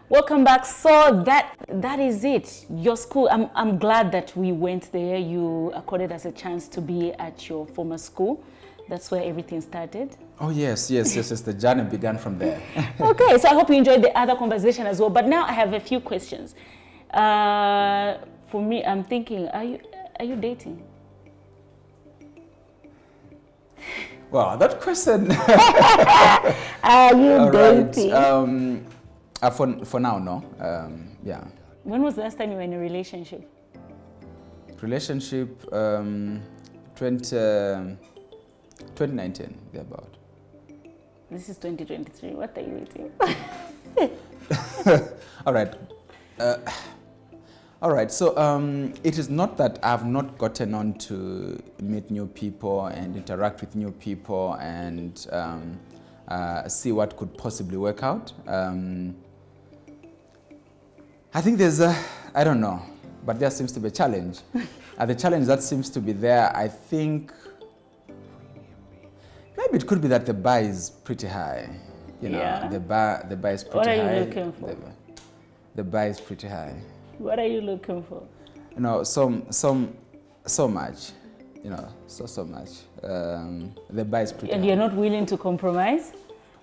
Welcome back. So that is it. Your school. I'm glad that we went there. You accorded us a chance to be at your former school. That's where everything started. Oh yes. The journey began from there. Okay, so I hope you enjoyed the other conversation as well. But now I have a few questions. For me, I'm thinking, are you dating? Wow, that question. Are you dating? For now, no. Yeah. When was the last time you were in a relationship? Relationship, 2019, thereabout. This is 2023. What are you waiting? All right. So it is not that I've not gotten on to meet new people and interact with new people and see what could possibly work out. I think there's I don't know, but there seems to be a challenge. The challenge that seems to be there, I think, maybe it could be that the bar is pretty high. You know, yeah. the bar is pretty high. What are you looking for? The bar is pretty high. What are you looking for? You know, so much. You know, so much. The bar is pretty high. And you're not willing to compromise?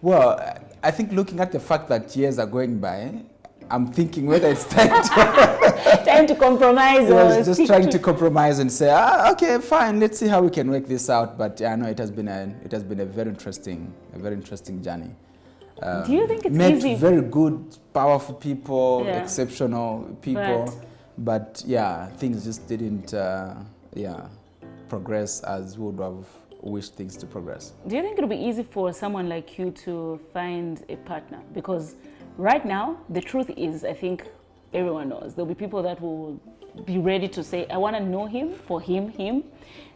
Well, I think looking at the fact that years are going by, I'm thinking whether it's time to compromise. Or just trying to compromise and say, okay, fine, let's see how we can work this out. But yeah, no, it has been a very interesting journey. Do you think it's met easy? Very good, powerful people, exceptional people, but yeah, things just didn't progress as we would have wished things to progress. Do you think it'll be easy for someone like you to find a partner? Because right now, the truth is, I think everyone knows, there'll be people that will be ready to say, I want to know him for him.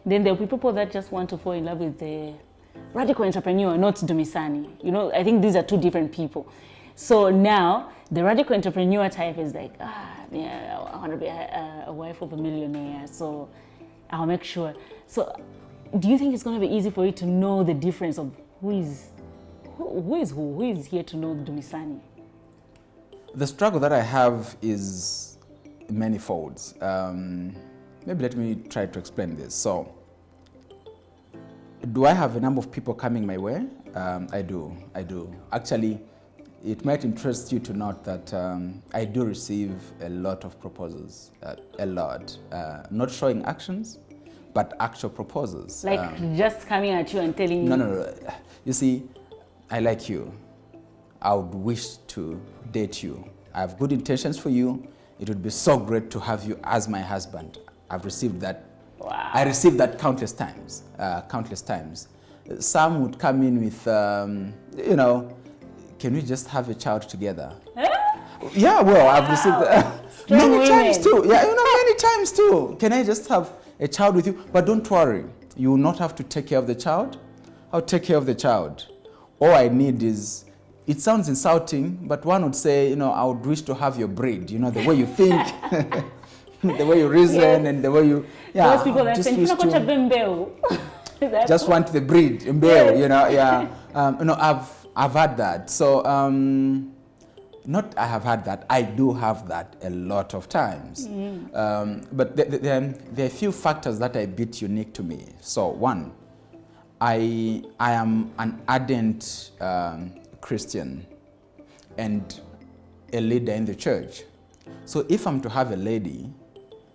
Then there'll be people that just want to fall in love with the radical entrepreneur, not Dumisani. You know, I think these are two different people. So now, the radical entrepreneur type is like, I want to be a wife of a millionaire, so I'll make sure. So do you think it's going to be easy for you to know the difference of who is here to know Dumisani? The struggle that I have is manifold. Maybe let me try to explain this. So, do I have a number of people coming my way? I do. Actually, it might interest you to note that I do receive a lot of proposals, a lot. Not showing actions, but actual proposals. Like just coming at you and telling you? No. You see, I like you. I would wish to date you. I have good intentions for you. It would be so great to have you as my husband. I've received that. Wow. I received that countless times. Some would come in with, can we just have a child together? Yeah, well, wow. I've received many times too. Yeah, many times too. Can I just have a child with you? But don't worry, you will not have to take care of the child. I'll take care of the child. All I need is, it sounds insulting, but one would say, I would wish to have your breed, the way you think, the way you reason, and the way you, those people that say, just want the breed, I've had that. So, not I have had that, I do have that a lot of times. But there are a few factors that are a bit unique to me. So, one, I am an ardent Christian and a leader in the church. So if I'm to have a lady,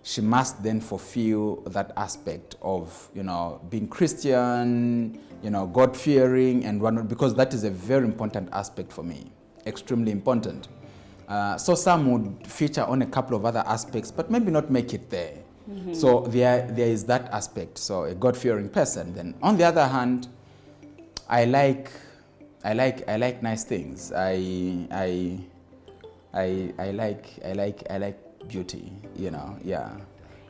she must then fulfill that aspect of, being Christian, God-fearing and whatnot, because that is a very important aspect for me, extremely important. So some would feature on a couple of other aspects, but maybe not make it there. Mm-hmm. So there is that aspect, so a God-fearing person. Then on the other hand, I like nice things. I like beauty, yeah.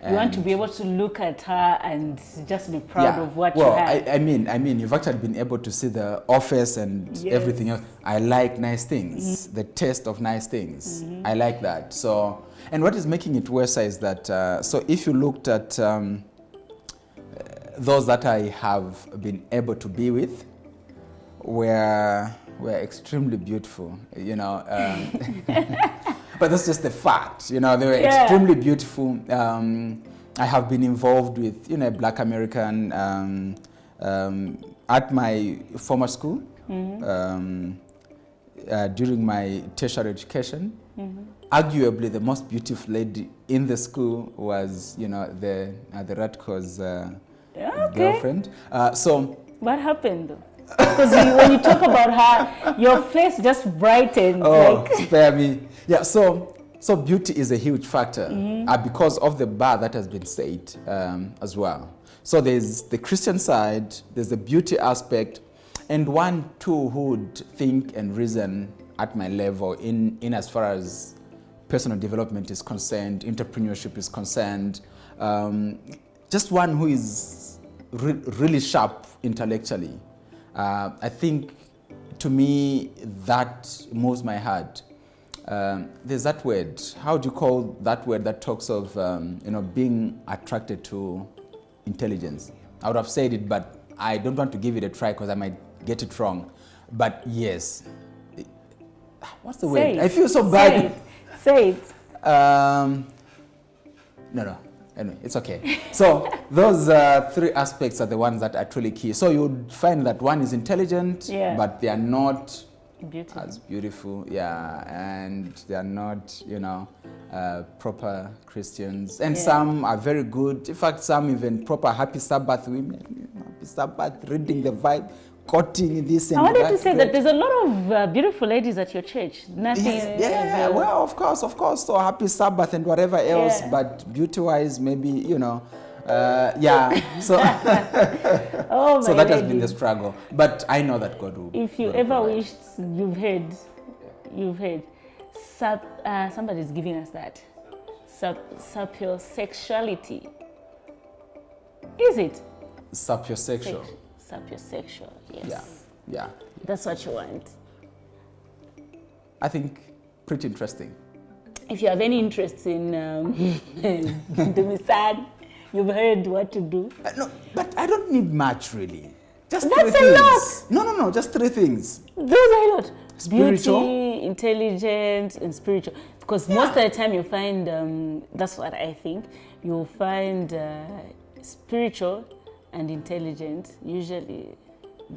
You want to be able to look at her and just be proud of what you have. I mean, you've actually been able to see the office and everything else. I like nice things, the taste of nice things. I like that. So, and what is making it worse is that, so if you looked at those that I have been able to be with, were we're extremely beautiful, you know. But that's just the fact, you know. They were extremely beautiful. I have been involved with, you know, Black American at my former school during my tertiary education. Arguably, the most beautiful lady in the school was, you know, the Radko's girlfriend. So what happened though? Because when you talk about her, your face just brightened. Oh, spare me. Yeah, so beauty is a huge factor because of the bar that has been said as well. So there's the Christian side, there's the beauty aspect, and one too who would think and reason at my level in as far as personal development is concerned, entrepreneurship is concerned, just one who is really sharp intellectually. I think, to me, that moves my heart. There's that word. How do you call that word that talks of, you know, being attracted to intelligence? I would have said it, but I don't want to give it a try because I might get it wrong. But yes. What's the word? I feel so bad. Say it. No. Anyway, it's okay. So those three aspects are the ones that are truly key. So you would find that one is intelligent, but they are not as beautiful, and they are not, you know, proper Christians. And some are very good. In fact, some even proper happy Sabbath women, happy Sabbath, reading the vibe, quoting this and that. I wanted to say that there's a lot of beautiful ladies at your church. Nothing. Well, of course. So happy Sabbath and whatever else, but beauty-wise, maybe, you know, So, so that has been the struggle. But I know that God will. If you ever wished, you've heard. Somebody's giving us that. Sapiosexuality. Is it? Sapiosexual. Sapiosexual, yes. Yeah. That's what you want. I think pretty interesting. If you have any interest in Dumisani, you've heard what to do. No, but I don't need much really. Just That's three a things. lot. No, just three things. Those are a lot. Spiritual, beauty, intelligent, and spiritual. Because most of the time you find, that's what I think, you'll find spiritual and intelligent. Usually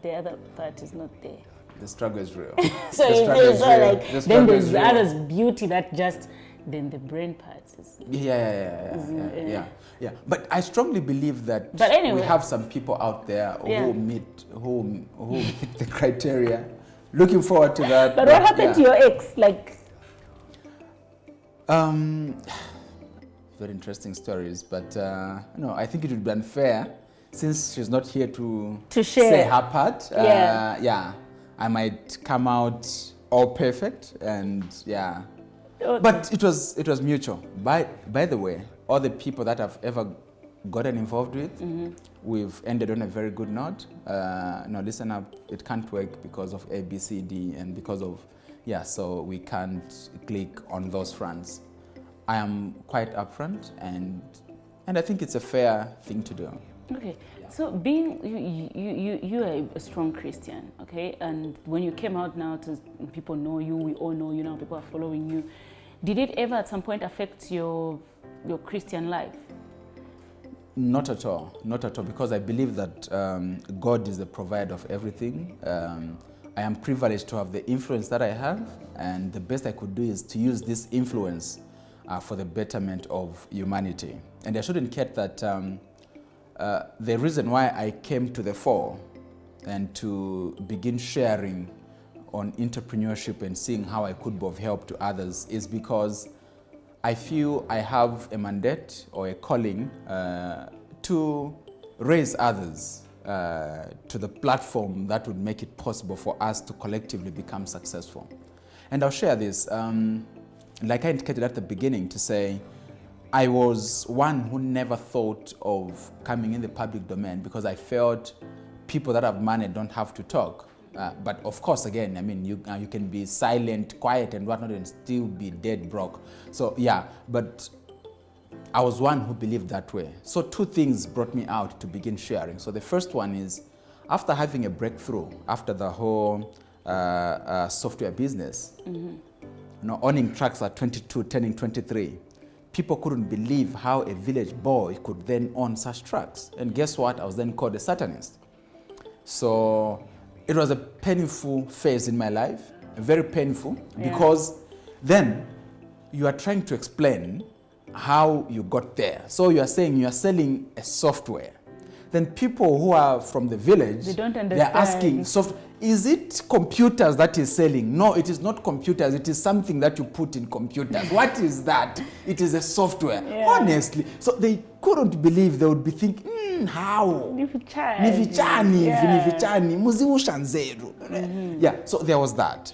the other part is not there. The struggle is real. So you feel so like, then there's others beauty that just, then the brain part is. Yeah. But I strongly believe that we have some people out there who meet the criteria. Looking forward to that. But what happened to your ex? Like, very interesting stories. But no, I think it would be unfair since she's not here to share. Say her part. I might come out all perfect and but it was mutual. By the way, all the people that I've ever gotten involved with, we've ended on a very good note. No, listen up, it can't work because of A, B, C, D, and because of so we can't click on those fronts. I am quite upfront, and I think it's a fair thing to do. Okay, so being you are a strong Christian, okay, and when you came out now, people know you, we all know you now, people are following you. Did it ever at some point affect your Christian life? Not at all, because I believe that God is the provider of everything. I am privileged to have the influence that I have, and the best I could do is to use this influence for the betterment of humanity. And I shouldn't get that the reason why I came to the fore and to begin sharing on entrepreneurship and seeing how I could be of help to others is because I feel I have a mandate or a calling to raise others to the platform that would make it possible for us to collectively become successful. And I'll share this. Like I indicated at the beginning, to say I was one who never thought of coming in the public domain because I felt people that have money don't have to talk. But of course, again, I mean, you can be silent, quiet, and whatnot, and still be dead broke. So but I was one who believed that way. So two things brought me out to begin sharing. So the first one is, after having a breakthrough, after the whole software business. You know, owning trucks at 22, turning 23. People couldn't believe how a village boy could then own such trucks. And guess what? I was then called a Satanist. So it was a painful phase in my life, very painful, because then you are trying to explain how you got there. So you are saying you are selling a software. Then people who are from the village, they don't understand. They're asking, is it computers that is selling? No, it is not computers. It is something that you put in computers. What is that? It is a software. Honestly. So they couldn't believe. They would be thinking, how? Nivichani. Yeah, so there was that.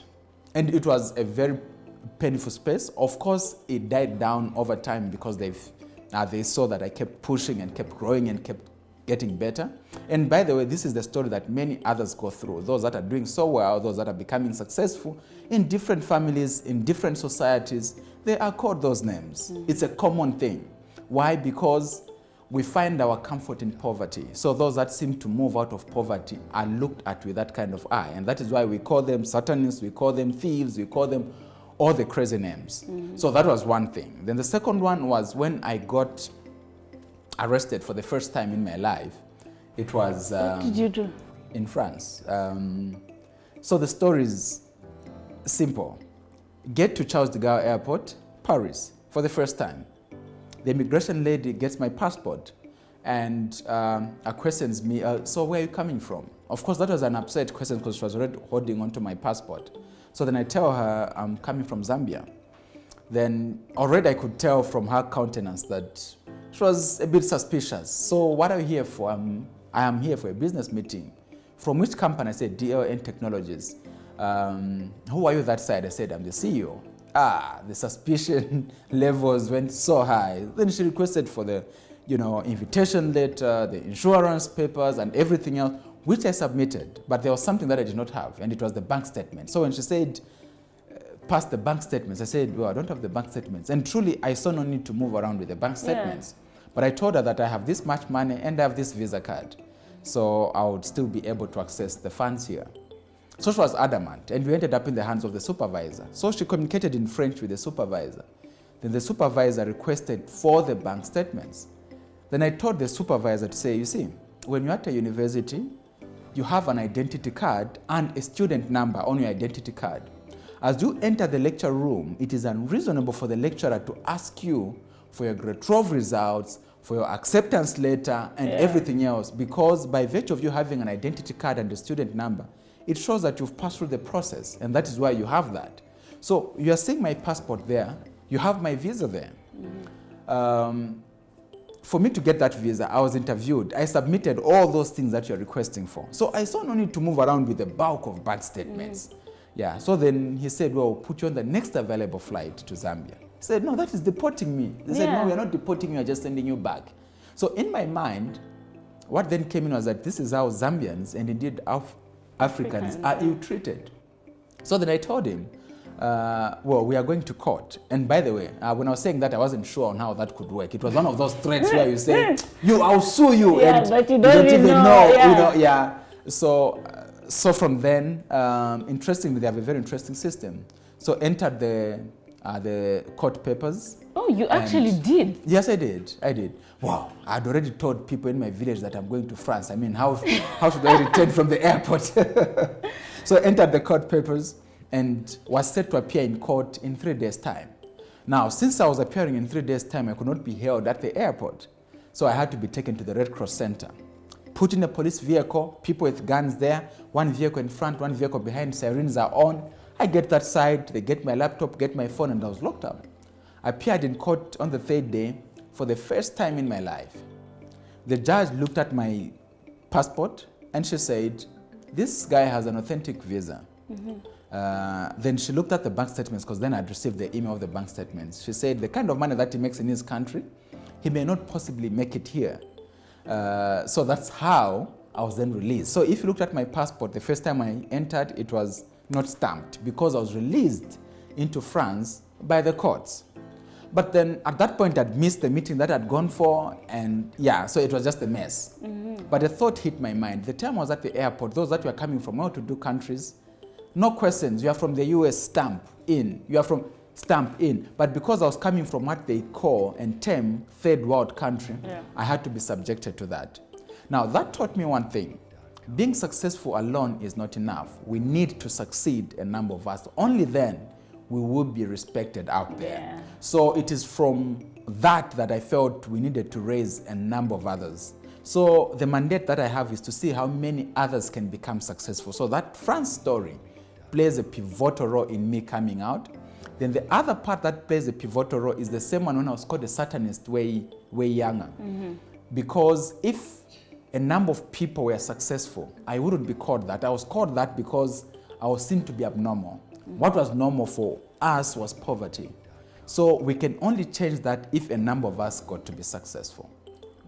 And it was a very painful space. Of course, it died down over time because they saw that I kept pushing and kept growing and kept getting better. And by the way, this is the story that many others go through. Those that are doing so well, those that are becoming successful in different families, in different societies, they are called those names. It's a common thing. Why? Because we find our comfort in poverty. So those that seem to move out of poverty are looked at with that kind of eye. And that is why we call them Satanists, we call them thieves, we call them all the crazy names. So that was one thing. Then the second one was when I got arrested for the first time in my life. It was what did you do? In France. So the story is simple. Get to Charles de Gaulle Airport, Paris, for the first time. The immigration lady gets my passport and questions me, so where are you coming from? Of course, that was an upset question because she was already holding onto my passport. So then I tell her I'm coming from Zambia. Then already I could tell from her countenance that she was a bit suspicious. So what are you here for? I am here for a business meeting. From which company? I said, DLN Technologies. Who are you that side? I said, I'm the CEO. The suspicion levels went so high. Then she requested for the, invitation letter, the insurance papers, and everything else, which I submitted. But there was something that I did not have, and it was the bank statement. So when she said, pass the bank statements, I said, well, I don't have the bank statements. And truly, I saw no need to move around with the bank statements. But I told her that I have this much money and I have this Visa card. So I would still be able to access the funds here. So she was adamant, and we ended up in the hands of the supervisor. So she communicated in French with the supervisor. Then the supervisor requested for the bank statements. Then I told the supervisor to say, you see, when you're at a university, you have an identity card and a student number on your identity card. As you enter the lecture room, it is unreasonable for the lecturer to ask you for your grade 12 results, for your acceptance letter, and everything else, because by virtue of you having an identity card and a student number, it shows that you've passed through the process, and that is why you have that. So you are seeing my passport there, you have my visa there. For me to get that visa, I was interviewed. I submitted all those things that you're requesting for. So I saw no need to move around with the bulk of bank statements. Yeah, so then he said, well, put you on the next available flight to Zambia. He said, no, that is deporting me. They said, no, we're not deporting you, we're just sending you back. So in my mind, what then came in was that this is how Zambians and indeed Africans are ill-treated. So then I told him, well, we are going to court. And by the way, when I was saying that, I wasn't sure on how that could work. It was one of those threats where you say, I'll sue you. And but you don't even know. So from then, interestingly, they have a very interesting system. So entered the court papers. Oh, you actually did? Yes, I did. Wow, I'd already told people in my village that I'm going to France. I mean, how should I return from the airport? So I entered the court papers and was set to appear in court in 3 days' time. Now, since I was appearing in 3 days' time, I could not be held at the airport. So I had to be taken to the Red Cross Center. Put in a police vehicle, people with guns there, one vehicle in front, one vehicle behind, sirens are on. I get that side, they get my laptop, get my phone, and I was locked up. I appeared in court on the 3rd day for the first time in my life. The judge looked at my passport and she said, this guy has an authentic visa. Then she looked at the bank statements, because then I'd received the email of the bank statements. She said, the kind of money that he makes in his country, he may not possibly make it here. So that's how I was then released. So if you looked at my passport, the first time I entered, it was not stamped because I was released into France by the courts. But then at that point, I'd missed the meeting that I'd gone for, and so it was just a mess. But a thought hit my mind. The time I was at the airport, those that were coming from well-to-do countries, No questions. You are from the US, stamp in. You are from stamp in. But because I was coming from what they call and term third world country, I had to be subjected to that. Now, that taught me one thing. Being successful alone is not enough. We need to succeed, a number of us. Only then we will be respected out there. Yeah. So it is from that I felt we needed to raise a number of others. So the mandate that I have is to see how many others can become successful. So that France story plays a pivotal role in me coming out. Then the other part that plays a pivotal role is the same one when I was called a Satanist way younger. Because if a number of people were successful, I wouldn't be called that. I was called that because I was seen to be abnormal. What was normal for us was poverty. So we can only change that if a number of us got to be successful.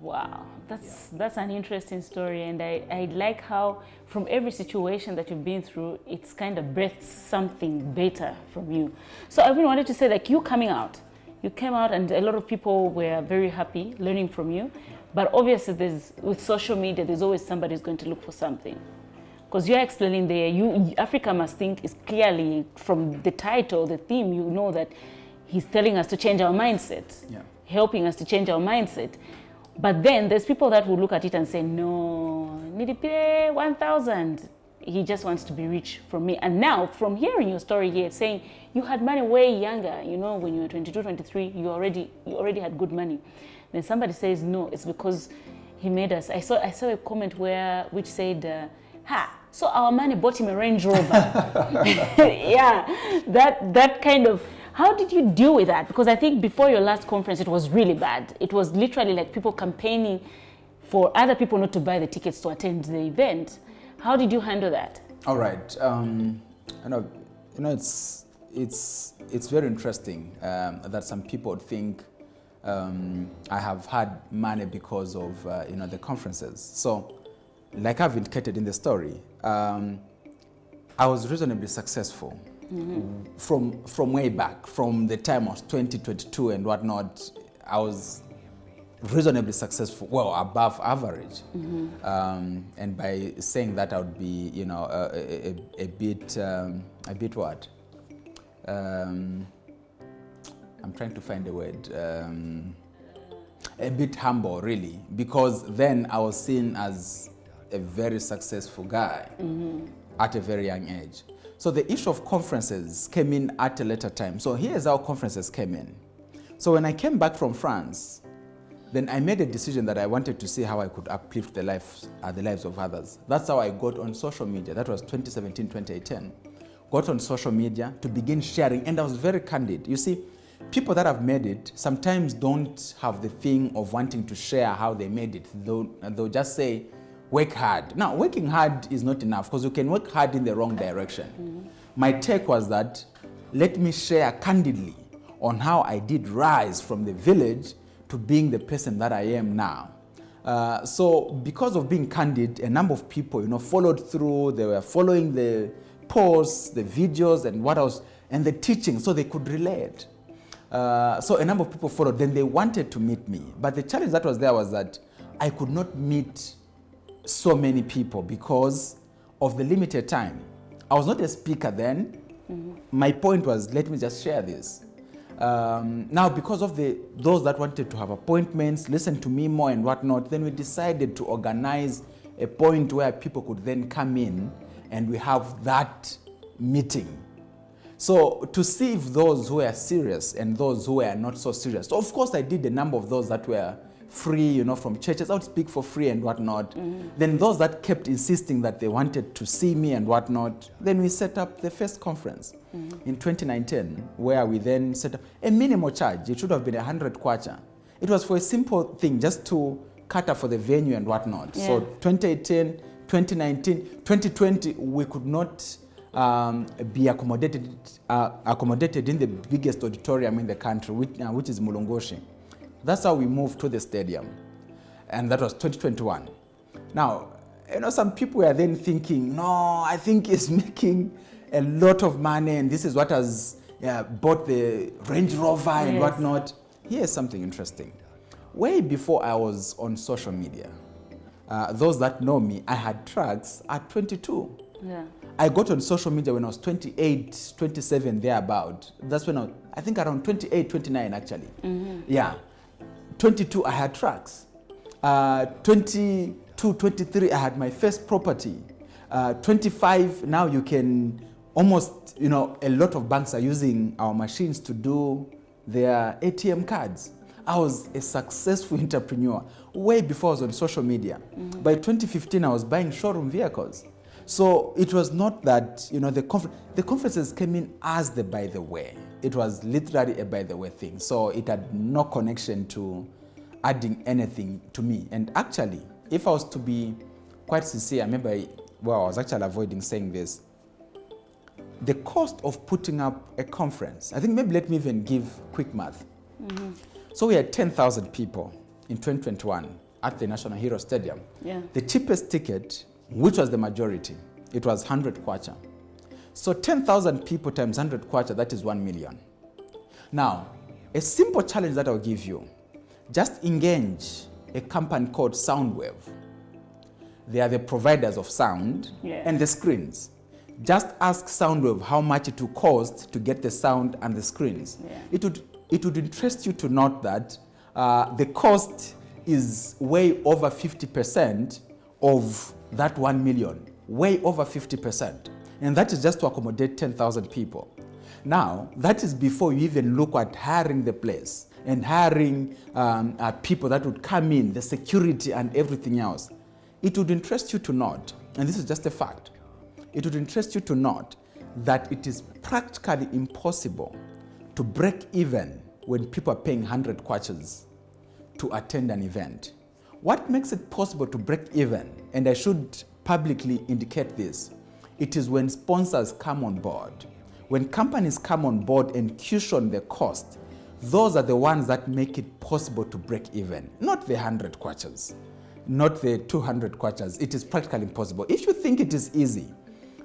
Wow, that's an interesting story, and I like how from every situation that you've been through, it's kind of birthed something better from you. So I really wanted to say, like, you came out and a lot of people were very happy learning from you, but obviously with social media, there's always somebody who's going to look for something. Because you're explaining there, Africa Must Think is clearly, from the title, the theme, you know that he's telling us to change our mindset, helping us to change our mindset. But then there's people that will look at it and say, no, Nidipire 1,000. He just wants to be rich from me. And now, from hearing your story here, saying you had money way younger, you know, when you were 22, 23, you already had good money. Then somebody says, no, it's because he made us. I saw a comment which said, so our money bought him a Range Rover. Yeah, that kind of. How did you deal with that? Because I think before your last conference, it was really bad. It was literally like people campaigning for other people not to buy the tickets to attend the event. How did you handle that? All right. It's very interesting that some people think I have had money because of the conferences. So, like I've indicated in the story, I was reasonably successful. From way back, from the time I was 20, 22 and whatnot, I was reasonably successful, well, above average. And by saying that, I would be, a bit what? I'm trying to find a word. A bit humble, really, because then I was seen as a very successful guy at a very young age. So the issue of conferences came in at a later time. So here's how conferences came in. So when I came back from France, then I made a decision that I wanted to see how I could uplift the lives of others. That's how I got on social media. That was 2017, 2018. Got on social media to begin sharing, and I was very candid. You see, people that have made it sometimes don't have the thing of wanting to share how they made it. They'll just say, work hard. Now, working hard is not enough because you can work hard in the wrong direction. My take was that let me share candidly on how I did rise from the village to being the person that I am now. So because of being candid, a number of people, followed through. They were following the posts, the videos, and what else, and the teaching, so they could relate. So a number of people followed. Then they wanted to meet me. But the challenge that was there was that I could not meet so many people because of the limited time. I was not a speaker then. My point was, let me just share this. Now, because of those that wanted to have appointments, listen to me more and whatnot, then we decided to organize a point where people could then come in and we have that meeting. So to see if those who were serious and those who were not so serious. So of course I did a number of those that were free, from churches. I would speak for free and whatnot. Then those that kept insisting that they wanted to see me and whatnot, then we set up the first conference in 2019, where we then set up a minimal charge. It should have been 100 kwacha. It was for a simple thing, just to cater for the venue and whatnot. Yeah. So 2018, 2019, 2020, we could not be accommodated in the biggest auditorium in the country, which is Mulongoshi. That's how we moved to the stadium, and that was 2021. Now, some people were then thinking, no, I think he's making a lot of money, and this is what has bought the Range Rover and whatnot. Here's something interesting. Way before I was on social media, those that know me, I had trucks at 22. Yeah. I got on social media when I was 28, 27, thereabout. That's when I think around 28, 29 actually. Yeah. 22, I had tracks. 22, 23, I had my first property. 25, now you can almost, a lot of banks are using our machines to do their ATM cards. I was a successful entrepreneur way before I was on social media. By 2015, I was buying showroom vehicles. So it was not that, the conferences came in as the by the way. It was literally a by the way thing. So it had no connection to adding anything to me. And actually, if I was to be quite sincere, I remember, I was actually avoiding saying this. The cost of putting up a conference, I think maybe let me even give quick math. So we had 10,000 people in 2021 at the National Hero Stadium. Yeah. The cheapest ticket, which was the majority, it was 100 kwacha. So 10,000 people times 100 kwacha, that is 1 million. Now, a simple challenge that I'll give you, just engage a company called Soundwave. They are the providers of sound and the screens. Just ask Soundwave how much it will cost to get the sound and the screens. Yeah. It would interest you to note that the cost is way over 50% of that 1 million, way over 50%. And that is just to accommodate 10,000 people. Now, that is before you even look at hiring the place and hiring people that would come in, the security and everything else. It would interest you to note, and this is just a fact, it would interest you to note that it is practically impossible to break even when people are paying 100 kwachas to attend an event. What makes it possible to break even, and I should publicly indicate this, it is when sponsors come on board. When companies come on board and cushion the cost, those are the ones that make it possible to break even, not the 100 kwachas, not the 200 kwachas. It is practically impossible. If you think it is easy,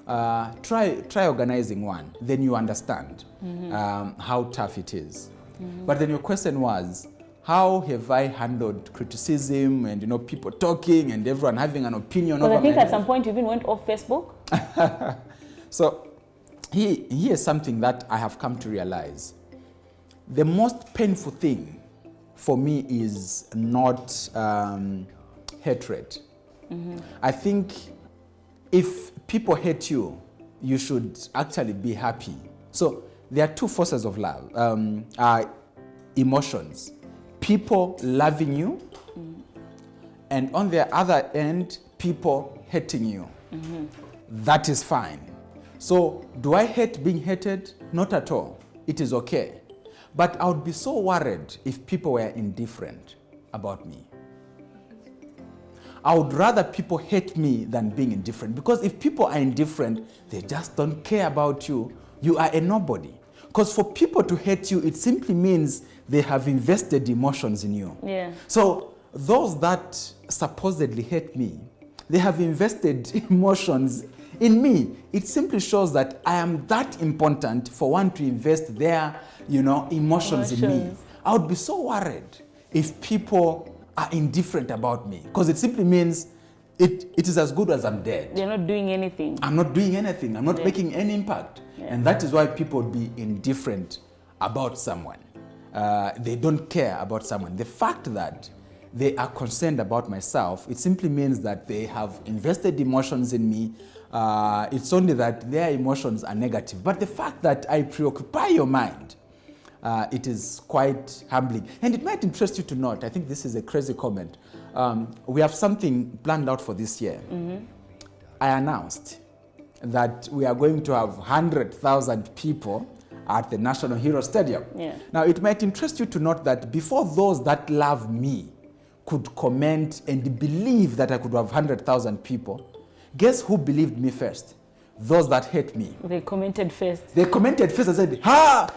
try organizing one, then you understand how tough it is. But then your question was, how have I handled criticism and people talking and everyone having an opinion? Because I think at some point you even went off Facebook. So here's something that I have come to realize. The most painful thing for me is not hatred. I think if people hate you, you should actually be happy. So there are two forces of love, emotions. People loving you, and on the other end, people hating you. That is fine. So do I hate being hated? Not at all. It is okay. But I would be so worried if people were indifferent about me. I would rather people hate me than being indifferent, because if people are indifferent, they just don't care about you. You are a nobody. Because for people to hate you, it simply means they have invested emotions in you. Yeah. So those that supposedly hate me, they have invested emotions in me. It simply shows that I am that important for one to invest their, emotions in me. I would be so worried if people are indifferent about me, because it simply means it is as good as I'm dead. They're not doing anything. I'm not doing anything. I'm not making any impact. And that is why people would be indifferent about someone. They don't care about someone. The fact that they are concerned about myself, it simply means that they have invested emotions in me. It's only that their emotions are negative. But the fact that I preoccupy your mind, it is quite humbling. And it might interest you to note, I think this is a crazy comment. We have something planned out for this year. I announced that we are going to have 100,000 people at the National Hero Stadium. Now, it might interest you to note that before those that love me could comment and believe that I could have 100,000 people, guess who believed me first? Those that hate me. They commented first. They commented first and said,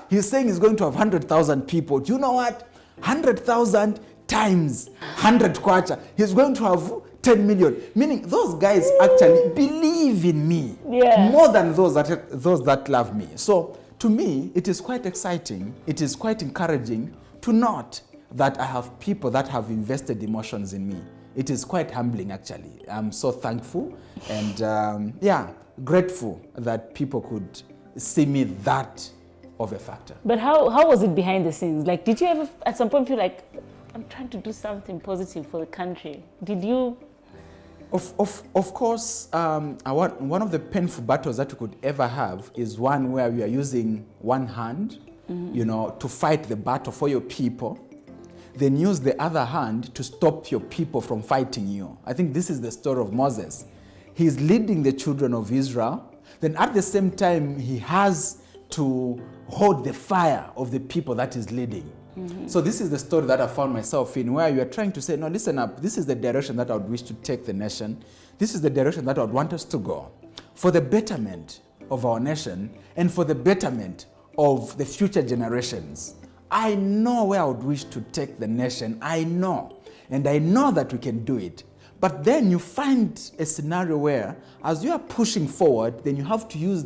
he's saying he's going to have 100,000 people. Do you know what? 100,000 times 100 kwacha. He's going to have 10 million. Meaning those guys actually believe in me more than those that love me. So to me, it is quite exciting. It is quite encouraging to note that I have people that have invested emotions in me. It is quite humbling, actually. I'm so thankful. And grateful that people could see me that of a factor. But how was it behind the scenes? Like, did you ever at some point feel like, I'm trying to do something positive for the country? Did you? Of course, one of the painful battles that you could ever have is one where you are using one hand, to fight the battle for your people, then use the other hand to stop your people from fighting you. I think this is the story of Moses. He's leading the children of Israel, then at the same time, he has to hold the fire of the people that he's leading. So this is the story that I found myself in, where you are trying to say, no, listen up, this is the direction that I would wish to take the nation. This is the direction that I would want us to go for the betterment of our nation and for the betterment of the future generations. I know where I would wish to take the nation. I know. And I know that we can do it. But then you find a scenario where, as you are pushing forward, then you have to use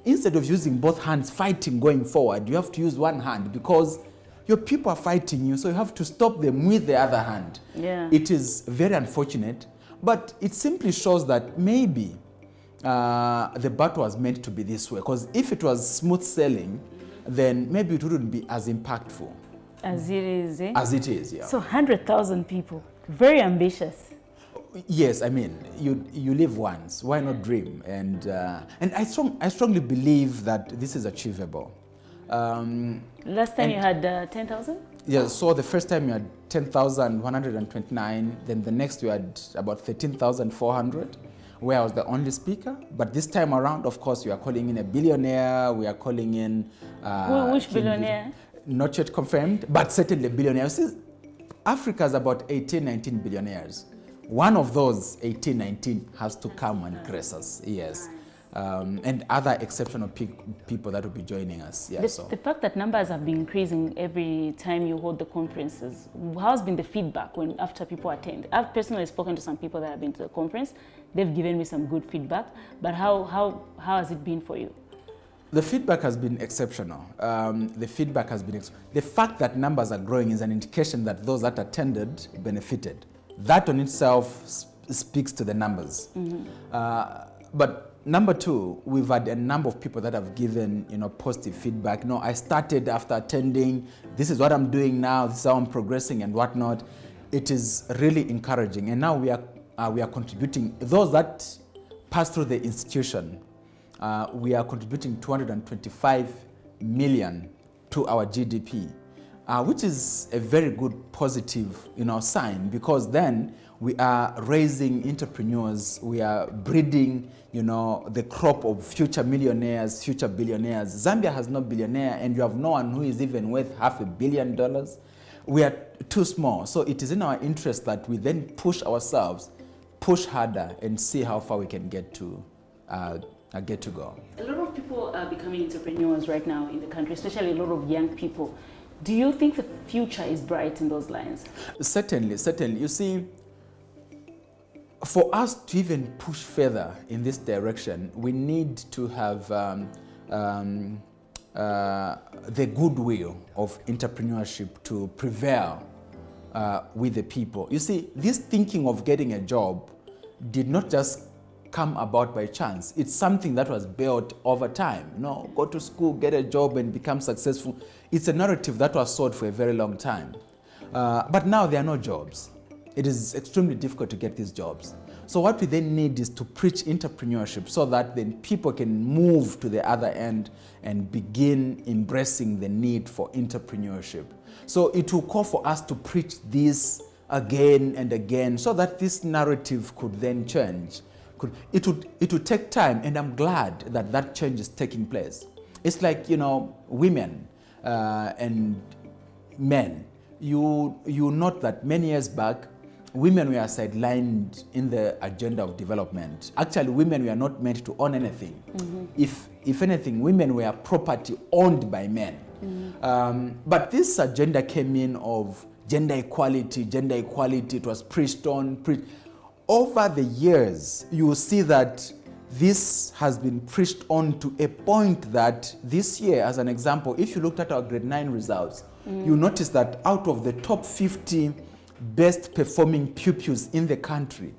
instead of using both hands fighting going forward, you have to use one hand because your people are fighting you, so you have to stop them with the other hand. Yeah. It is very unfortunate, but it simply shows that maybe the battle was meant to be this way, because if it was smooth sailing, then maybe it wouldn't be as impactful. As it is, eh? As it is, yeah. So 100,000 people, very ambitious. Yes, I mean, you live once, why not dream? And I strongly believe that this is achievable. Last time you had 10,000? Yeah, so the first time you had 10,129, then the next you had about 13,400, where I was the only speaker. But this time around, of course, we are calling in a billionaire, we are calling in... Which billionaire? Not yet confirmed, but certainly billionaires. See, Africa is about 18, 19 billionaires. One of those 18, 19 has to come and grace us, yes. And other exceptional people that will be joining us. Yeah, the fact that numbers have been increasing every time you hold the conferences, how's been the feedback after people attend? I've personally spoken to some people that have been to the conference. They've given me some good feedback, but how has it been for you? The feedback has been exceptional. The fact that numbers are growing is an indication that those that attended benefited. That on itself speaks to the numbers. But number two, we've had a number of people that have given, positive feedback. I started after attending. This is what I'm doing now. This is how I'm progressing and whatnot. It is really encouraging. And now we are contributing. Those that pass through the institution, we are contributing 225 million to our GDP, which is a very good positive, sign, because then we are raising entrepreneurs, we are breeding, the crop of future millionaires, future billionaires. Zambia has no billionaire, and you have no one who is even worth $500 million. We are too small. So it is in our interest that we then push ourselves, push harder, and see how far we can get to go. A lot of people are becoming entrepreneurs right now in the country, especially a lot of young people. Do you think the future is bright in those lines? Certainly. You see, for us to even push further in this direction, we need to have the goodwill of entrepreneurship to prevail with the people. You see, this thinking of getting a job did not just come about by chance. It's something that was built over time. Go to school, get a job, and become successful. It's a narrative that was sold for a very long time. But now there are no jobs. It is extremely difficult to get these jobs. So what we then need is to preach entrepreneurship so that then people can move to the other end and begin embracing the need for entrepreneurship. So it will call for us to preach this again and again so that this narrative could then change. It would take time, and I'm glad that that change is taking place. It's like, women and men. You note that many years back, women were sidelined in the agenda of development. Actually, women were not meant to own anything. If anything, women were property owned by men. But this agenda came in of gender equality, it was preached on. Over the years, you will see that this has been preached on to a point that this year, as an example, if you looked at our grade 9 results, you notice that out of the top 50 best performing pupils in the country,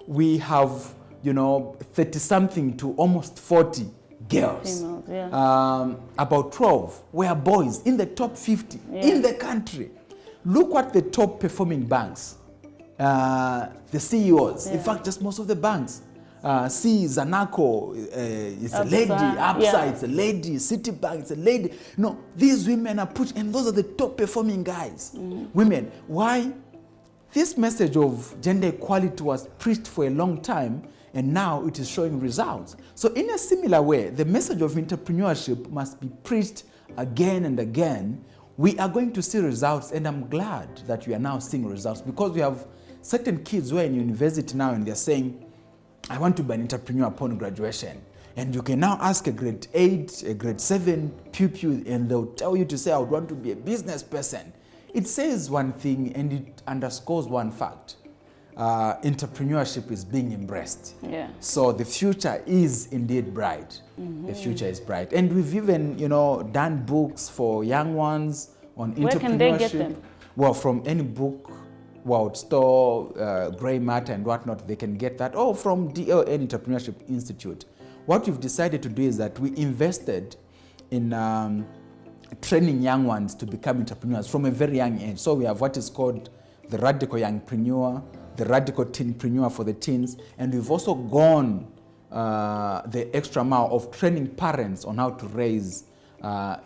we have 30-something to almost 40 girls. Females, yeah. About 12 were boys in the top 50 in the country. Look what the top performing banks, the CEOs, in fact, just most of the banks. Zanaco is a lady, Absa it's a lady, Citibank it's a lady. No, these women are pushed, and those are the top performing guys. Women. Why? This message of gender equality was preached for a long time, and now it is showing results. So in a similar way, the message of entrepreneurship must be preached again and again. We are going to see results, and I'm glad that we are now seeing results, because we have certain kids who are in university now and they're saying, I want to be an entrepreneur upon graduation. And you can now ask a grade 8, a grade 7 pupil, and they'll tell you to say, I would want to be a business person. It says one thing and it underscores one fact. Entrepreneurship is being embraced. Yeah. So the future is indeed bright. The future is bright. And we've even, done books for young ones on entrepreneurship. Where can they get them? Well, from any book World Store, Grey Matter and whatnot, they can get that. Or from DLN Entrepreneurship Institute. What we've decided to do is that we invested in training young ones to become entrepreneurs from a very young age. So we have what is called the Radical Youngpreneur, the Radical Teenpreneur for the teens, and we've also gone the extra mile of training parents on how to raise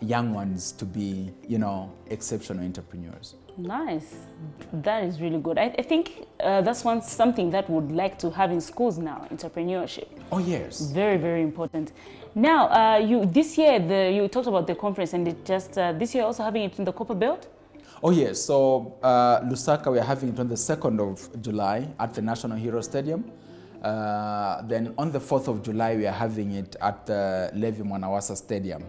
young ones to be, exceptional entrepreneurs. Nice. That is really good. I think that's something that would like to have in schools now, entrepreneurship. Oh, yes. Very, very important. Now, this year, you talked about the conference, and it just this year also having it in the Copper Belt? Oh, yes. So, Lusaka, we are having it on the 2nd of July at the National Hero Stadium. Then on the 4th of July, we are having it at the Levi Mwanawasa Stadium,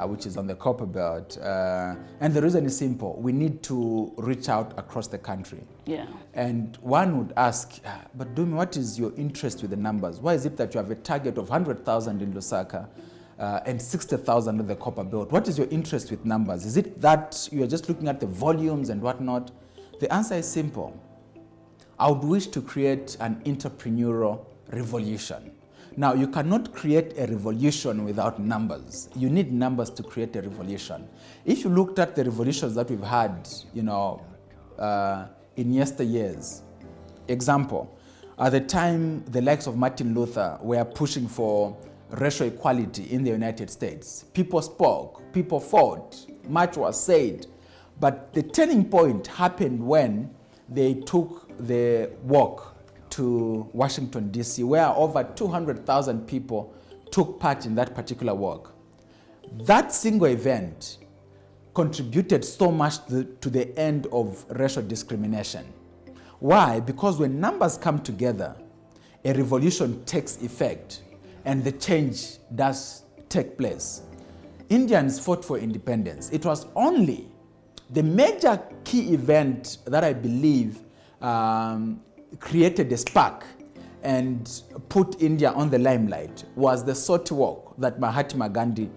which is on the Copper Belt. And the reason is simple. We need to reach out across the country. Yeah. And one would ask, but Dumi, what is your interest with the numbers? Why is it that you have a target of 100,000 in Lusaka and 60,000 in the Copper Belt? What is your interest with numbers? Is it that you are just looking at the volumes and whatnot? The answer is simple. I would wish to create an entrepreneurial revolution. Now, you cannot create a revolution without numbers. You need numbers to create a revolution. If you looked at the revolutions that we've had, in yesteryears, example, at the time the likes of Martin Luther were pushing for racial equality in the United States, people spoke, people fought, much was said, but the turning point happened when they took the walk to Washington, D.C., where over 200,000 people took part in that particular walk. That single event contributed so much to the end of racial discrimination. Why? Because when numbers come together, a revolution takes effect and the change does take place. Indians fought for independence. It was only the major key event that I believe created a spark and put India on the limelight was the Soti Walk that Mahatma Gandhi,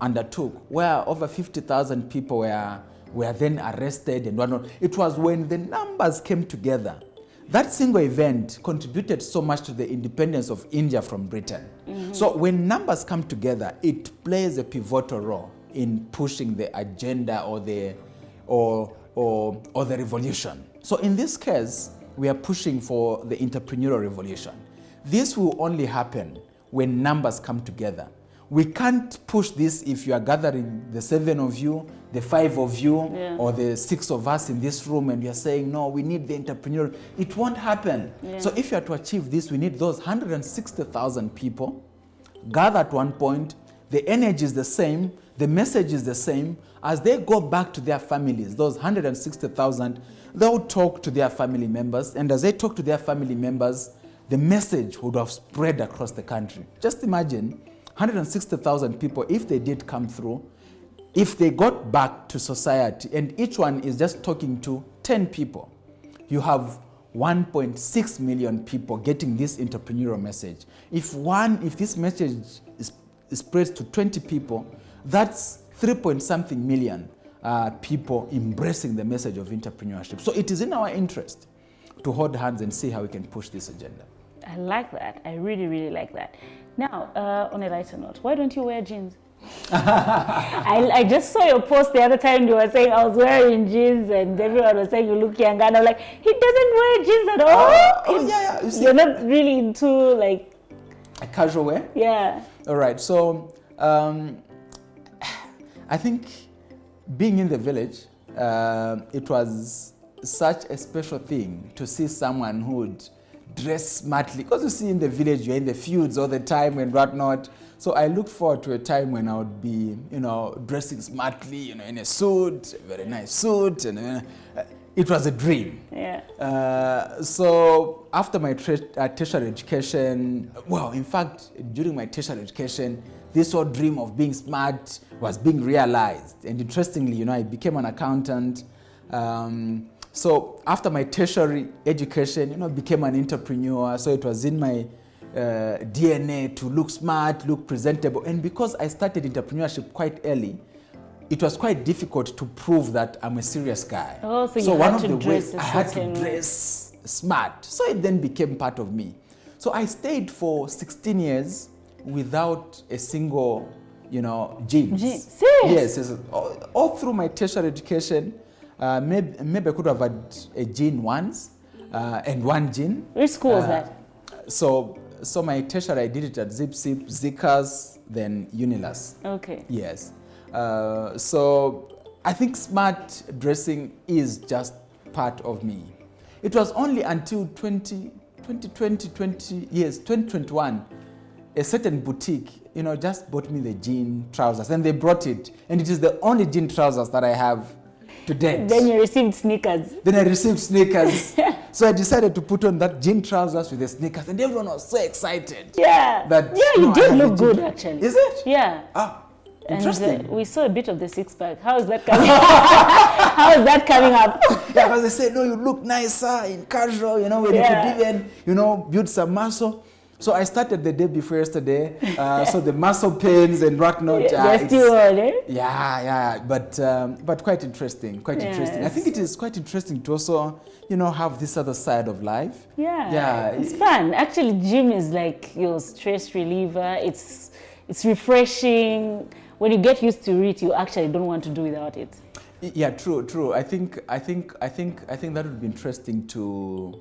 undertook, where over 50,000 people were then arrested and whatnot. It was when the numbers came together. That single event contributed so much to the independence of India from Britain. So when numbers come together, it plays a pivotal role in pushing the agenda or the revolution. So in this case, we are pushing for the entrepreneurial revolution. This will only happen when numbers come together. We can't push this if you are gathering the 7 of you, the 5 of you, or the 6 of us in this room and we are saying, no, we need the entrepreneur. It won't happen. So if you are to achieve this, we need those 160,000 people gather at one point. The energy is the same. The message is the same. As they go back to their families, those 160,000, they'll talk to their family members. And as they talk to their family members, the message would have spread across the country. Just imagine 160,000 people, if they did come through, if they got back to society, and each one is just talking to 10 people, you have 1.6 million people getting this entrepreneurial message. If this message is spreads to 20 people, that's 3-point-something million people embracing the message of entrepreneurship. So it is in our interest to hold hands and see how we can push this agenda. I like that. I really, really like that. Now, on a lighter note, why don't you wear jeans? I just saw your post the other time. You were saying I was wearing jeans, and everyone was saying you look young. And I'm like, he doesn't wear jeans at all. Yeah. You see, you're not really into like a casual wear. Yeah. All right. So I think being in the village, it was such a special thing to see someone who would dress smartly. Because you see, in the village, you're in the fields all the time and whatnot. So I look forward to a time when I would be, dressing smartly, in a suit, a very nice suit, and it was a dream. Yeah. So after my tertiary education, in fact, during my tertiary education, this whole dream of being smart was being realized. And interestingly, I became an accountant. So after my tertiary education, became an entrepreneur. So it was in my DNA to look smart, look presentable. And because I started entrepreneurship quite early, it was quite difficult to prove that I'm a serious guy. Oh, so you had to dress I had to dress smart. So it then became part of me. So I stayed for 16 years without a single, jeans. Serious? Yes. All through my tertiary education, maybe I could have had a jean once and one jean. Which school was that? So my tertiary, I did it at Zip, Zikas, then Unilas. Okay. Yes. So I think smart dressing is just part of me. It was only until 2021, a certain boutique, just bought me the jean trousers, and they brought it, and it is the only jean trousers that I have to date. Then you received sneakers. Then I received sneakers. So I decided to put on that jean trousers with the sneakers, and everyone was so excited. Yeah. You did look good, actually. Is it? Yeah. Interesting. And we saw a bit of the six-pack. How is that coming? How is that coming up? Yeah, because they said, no, you look nicer in casual, when you could even, build some muscle. So I started the day before yesterday. So the muscle pains and whatnot. They're still on, eh? Yeah. But quite interesting. I think it is quite interesting to also, have this other side of life. Yeah. It's fun. Actually, gym is like your stress reliever. It's refreshing. When you get used to it, you actually don't want to do without it. Yeah, true. I think that would be interesting to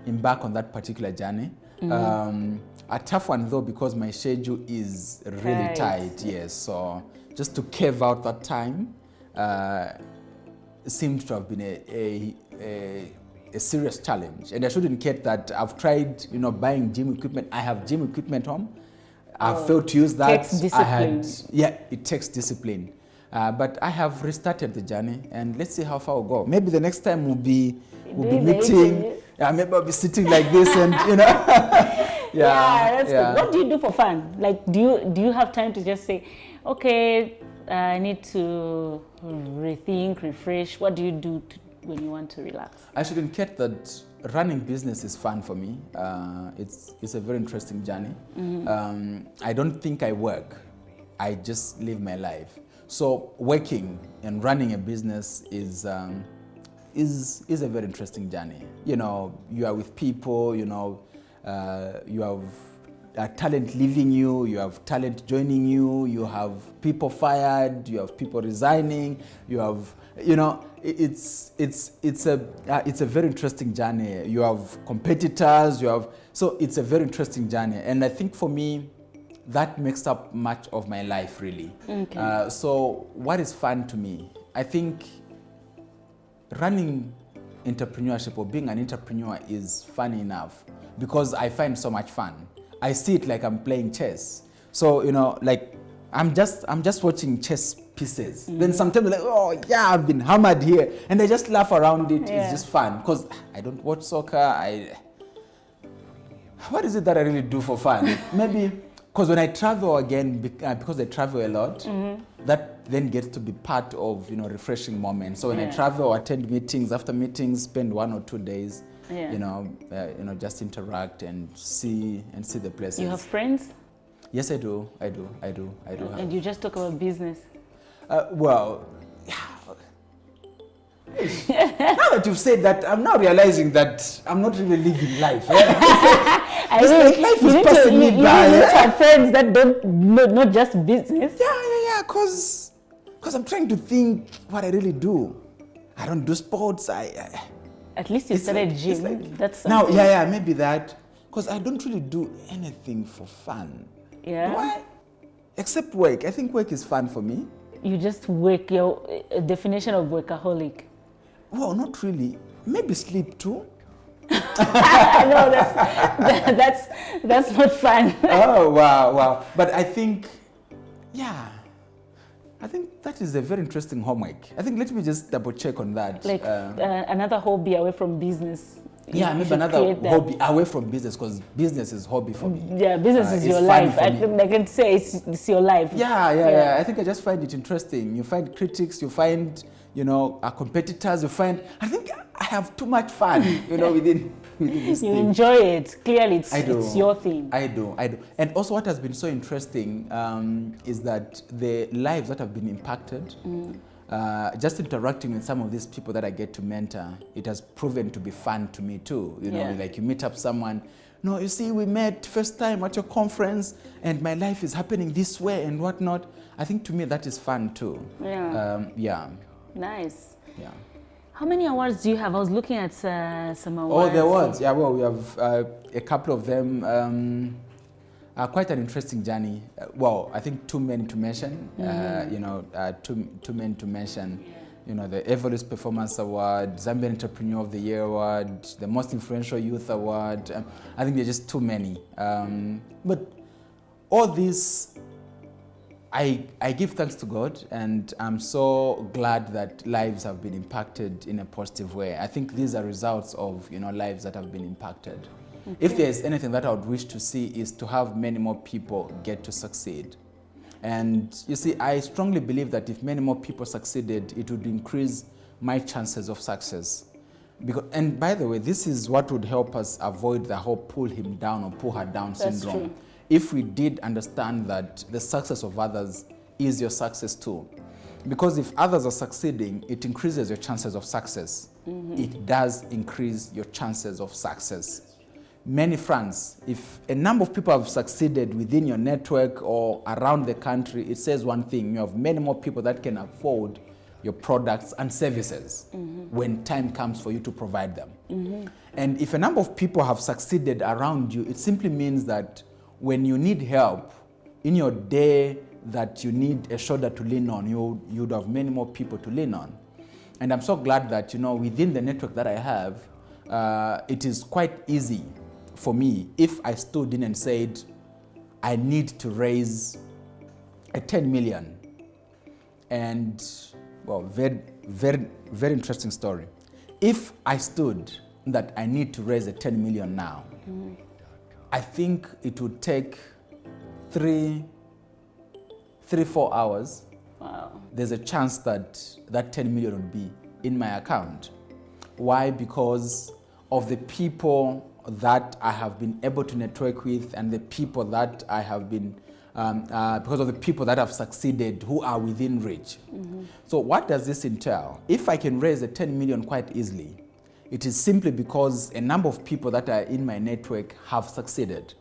embark on that particular journey. A tough one though, because my schedule is really tight. Yes, so just to carve out that time seems to have been a serious challenge. And I shouldn't kid that I've tried, buying gym equipment. I have gym equipment home. I've failed to use that. Takes discipline. It takes discipline. But I have restarted the journey, and let's see how far we'll go. Maybe the next time we'll be meeting. Maybe I'll be sitting like this, and that's good. What do you do for fun? Like, do you have time to just say, okay, I need to rethink, refresh? What do you do when you want to relax? I should indicate that running business is fun for me. It's a very interesting journey. I don't think I work. I just live my life. So working and running a business is a very interesting journey. You are with people. You have talent leaving you. You have talent joining you. You have people fired. You have people resigning. You have it's a very interesting journey. You have competitors. So it's a very interesting journey, and I think for me, that makes up much of my life, really. Okay. So what is fun to me? I think running entrepreneurship or being an entrepreneur is fun enough because I find so much fun. I see it like I'm playing chess. So, like I'm just watching chess pieces. Then sometimes like, oh yeah, I've been hammered here. And I just laugh around it. Yeah. It's just fun because I don't watch soccer. What is it that I really do for fun? Maybe because when I travel again, because I travel a lot, that then gets to be part of, refreshing moments. So when I travel, attend meetings, after meetings, spend 1 or 2 days, just interact and see the places. You have friends? Yes, I do. And you just talk about business? Now that you've said that, I'm now realizing that I'm not really living life. life is passing me by. You need to have friends that don't, not just business. Yeah, because I'm trying to think what I really do. I don't do sports. At least you started gym. That's now, something. maybe that. Because I don't really do anything for fun. Yeah. Why? Except work. I think work is fun for me. You just work, your definition of workaholic. Well, not really. Maybe sleep too. No, that's not fun. Oh, wow. But I think, I think that is a very interesting homework. I think let me just double check on that. Like another hobby away from business. Yeah, maybe another hobby away from business, because business is hobby for me. Yeah, business is your life. I can say it's your life. Yeah. I think I just find it interesting. You find critics, you find, competitors, I think I have too much fun, within this You thing. enjoy it. Clearly, it's your thing. I do. And also what has been so interesting is that the lives that have been impacted, just interacting with some of these people that I get to mentor, it has proven to be fun to me too. Like you meet up someone, no, you see, we met first time at your conference and my life is happening this way and whatnot. I think to me that is fun too. Yeah. Nice. Yeah. How many awards do you have? I was looking at some awards. Oh, the awards. Yeah, well, we have a couple of them. Quite an interesting journey. I think too many to mention. Too many to mention. The Evolus Performance Award, Zambian Entrepreneur of the Year Award, the Most Influential Youth Award. I think there are just too many. But all these, I give thanks to God, and I'm so glad that lives have been impacted in a positive way. I think these are results of lives that have been impacted. Okay. If there's anything that I would wish to see is to have many more people get to succeed. And you see, I strongly believe that if many more people succeeded, it would increase my chances of success. And by the way, this is what would help us avoid the whole pull him down or pull her down syndrome. True. If we did understand that the success of others is your success too. Because if others are succeeding, it increases your chances of success. It does increase your chances of success. Many fronts, if a number of people have succeeded within your network or around the country, it says one thing: you have many more people that can afford your products and services when time comes for you to provide them. And if a number of people have succeeded around you, it simply means that when you need help in your day that you need a shoulder to lean on, you'd have many more people to lean on. And I'm so glad that, within the network that I have, it is quite easy for me if I stood in and said, I need to raise a 10 million. And, very, very, very interesting story. If I stood that I need to raise a 10 million now, I think it would take 3-4 hours. Wow. There's a chance that that 10 million would be in my account. Why? Because of the people that I have been able to network with and the people that I have been, because of the people that have succeeded who are within reach. So what does this entail? If I can raise a 10 million quite easily, it is simply because a number of people that are in my network have succeeded.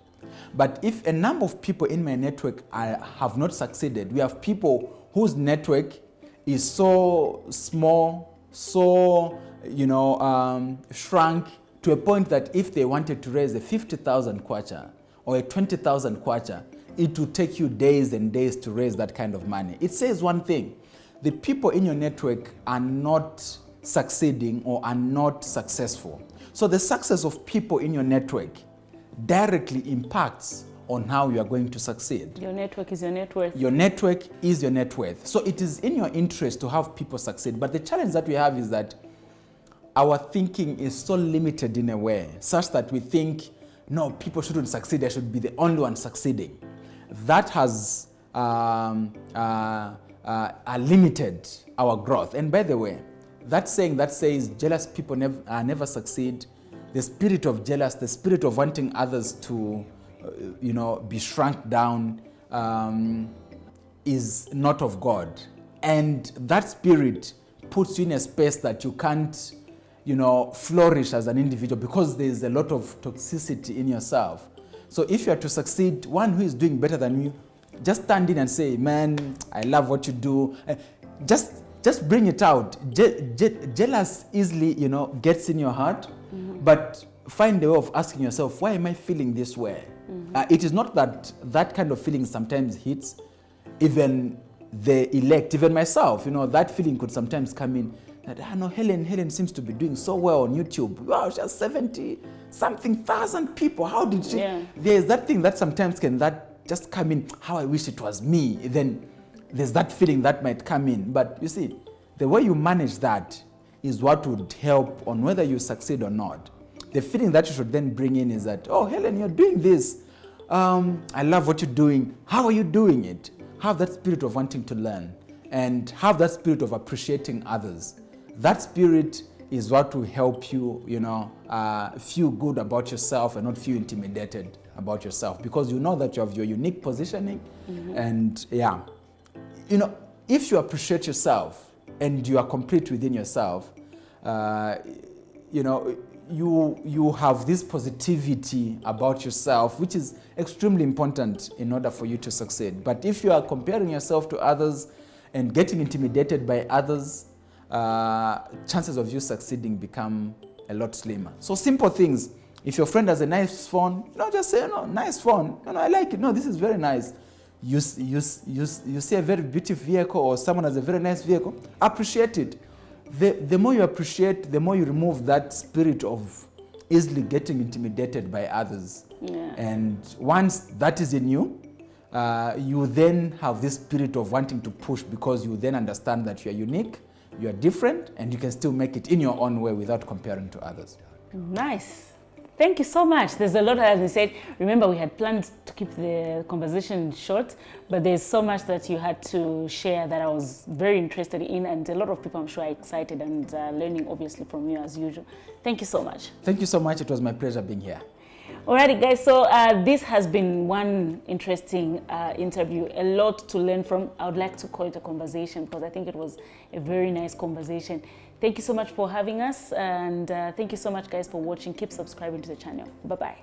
But if a number of people in my network have not succeeded, we have people whose network is so small, so shrunk to a point that if they wanted to raise a 50,000 kwacha or a 20,000 kwacha, it would take you days and days to raise that kind of money. It says one thing: the people in your network are not succeeding or are not successful. So the success of people in your network directly impacts on how you are going to succeed. Your network is your net worth. Your network is your net worth. So it is in your interest to have people succeed. But the challenge that we have is that our thinking is so limited in a way, such that we think, no, people shouldn't succeed, I should be the only one succeeding. That has limited our growth. And by the way, that saying that says jealous people never succeed, the spirit of jealous, the spirit of wanting others to be shrunk down is not of God. And that spirit puts you in a space that you can't flourish as an individual, because there's a lot of toxicity in yourself. So if you are to succeed, one who is doing better than you, just stand in and say, man, I love what you do. Just bring it out. Jealous easily, gets in your heart, but find a way of asking yourself, why am I feeling this way? It is not that kind of feeling sometimes hits even the elect, even myself. That feeling could sometimes come in that, no, Hellen seems to be doing so well on YouTube. Wow, she has 70-something thousand people. How did she? Yeah. There's that thing that sometimes that just come in, how I wish it was me. Then there's that feeling that might come in. But you see, the way you manage that is what would help on whether you succeed or not. The feeling that you should then bring in is that, oh, Hellen, you're doing this. I love what you're doing. How are you doing it? Have that spirit of wanting to learn and have that spirit of appreciating others. That spirit is what will help you, feel good about yourself and not feel intimidated about yourself, because you know that you have your unique positioning. And if you appreciate yourself and you are complete within yourself, you have this positivity about yourself, which is extremely important in order for you to succeed. But if you are comparing yourself to others and getting intimidated by others, chances of you succeeding become a lot slimmer. So simple things. If your friend has a nice phone, just say, no, nice phone. I like it. No, this is very nice. You see a very beautiful vehicle or someone has a very nice vehicle, appreciate it. The more you appreciate, the more you remove that spirit of easily getting intimidated by others. Yeah. And once that is in you, you then have this spirit of wanting to push, because you then understand that you are unique, you are different, and you can still make it in your own way without comparing to others. Nice. Thank you so much. There's a lot that has been said. Remember, we had planned to keep the conversation short, but there's so much that you had to share that I was very interested in, and a lot of people, I'm sure, are excited and learning, obviously, from you as usual. Thank you so much. Thank you so much. It was my pleasure being here. Alrighty, guys, so this has been one interesting interview, a lot to learn from. I would like to call it a conversation because I think it was a very nice conversation. Thank you so much for having us, and thank you so much, guys, for watching. Keep subscribing to the channel. Bye-bye.